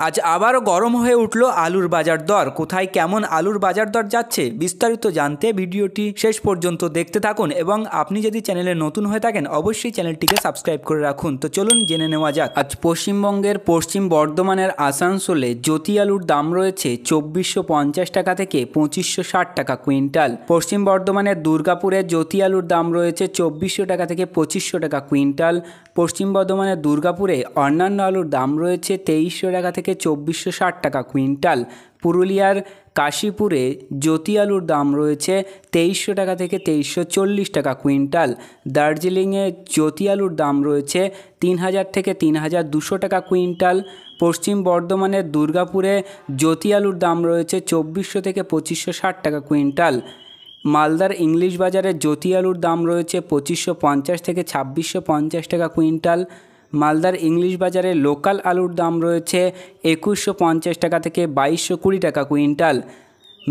আজ আবারও গরম হয়ে উঠল আলুর বাজার দর। কোথায় কেমন আলুর বাজার দর যাচ্ছে বিস্তারিত জানতে ভিডিওটি শেষ পর্যন্ত দেখতে থাকুন এবং আপনি যদি চ্যানেলে নতুন হয়ে থাকেন অবশ্যই চ্যানেলটিকে সাবস্ক্রাইব করে রাখুন। তো চলুন জেনে নেওয়া যাক। আজ পশ্চিমবঙ্গের পশ্চিম বর্ধমানের আসানসোলে জ্যোতি আলুর দাম রয়েছে 2450 টাকা থেকে 2560 টাকা কুইন্টাল। পশ্চিম বর্ধমানের দুর্গাপুরে জ্যোতি আলুর দাম রয়েছে 2400 টাকা থেকে 2500 টাকা কুইন্টাল। পশ্চিম বর্ধমানের দুর্গাপুরে অন্যান্য আলুর দাম রয়েছে 2300 টাকা থেকে 2460 টাকা কুইন্টাল। পুরুলিয়ার কাশীপুরে জ্যোতি আলুর দাম রয়েছে 2300 টাকা থেকে 2340 টাকা কুইন্টাল। দার্জিলিংয়ে জ্যোতি আলুর দাম রয়েছে 3000 থেকে 3200 টাকা কুইন্টাল। পশ্চিম বর্ধমানের দুর্গাপুরে জ্যোতি আলুর দাম রয়েছে 2400 থেকে 2560 টাকা কুইন্টাল। মালদার ইংলিশ বাজারে জ্যোতি আলুর দাম রয়েছে 2550 থেকে 2650 টাকা কুইন্টাল। মালদার ইংলিশ বাজারে লোকাল আলুর দাম রয়েছে 2150 টাকা থেকে 2220 টাকা কুইন্টাল।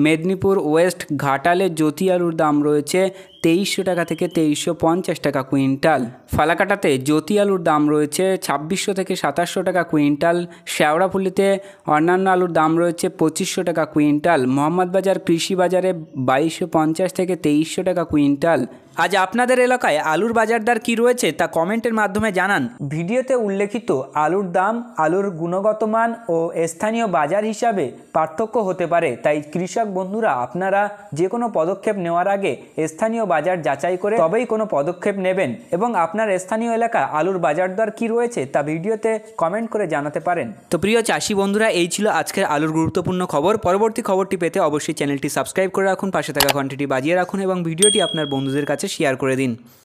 মেদিনীপুর ওয়েস্ট ঘাটালে জ্যোতি আলুর দাম রয়েছে 2300 টাকা থেকে 2350 টাকা কুইন্টাল। ফালাকাটাতে জ্যোতি আলুর দাম রয়েছে 2600 থেকে 2700 টাকা কুইন্টাল। শেওড়াফুলিতে অন্যান্য আলুর দাম রয়েছে 2500 টাকা কুইন্টাল। মোহাম্মদবাজার কৃষি বাজারে 2250 থেকে 2300 টাকা কুইন্টাল। আজ আপনাদের এলাকায় আলুর বাজার দর কী রয়েছে তা কমেন্টের মাধ্যমে জানান। ভিডিওতে উল্লেখিত আলুর দাম আলুর গুণগত মান ও স্থানীয় বাজার হিসাবে পার্থক্য হতে পারে, তাই কৃষক বন্ধুরা আপনারা যে কোনো পদক্ষেপ নেওয়ার আগে স্থানীয় বাজার যাচাই করে তবেই কোনো পদক্ষেপ নেবেন এবং আপনার স্থানীয় এলাকা আলুর বাজার দর কী রয়েছে তা ভিডিওতে কমেন্ট করে জানাতে পারেন। তো প্রিয় চাষি বন্ধুরা, এই ছিল আজকের আলুর গুরুত্বপূর্ণ খবর। পরবর্তী খবরটি পেতে অবশ্যই চ্যানেলটি সাবস্ক্রাইব করে রাখুন, পাশে থাকা ঘন্টিটি বাজিয়ে রাখুন এবং ভিডিওটি আপনার বন্ধুদের কাছে শেয়ার করে দিন।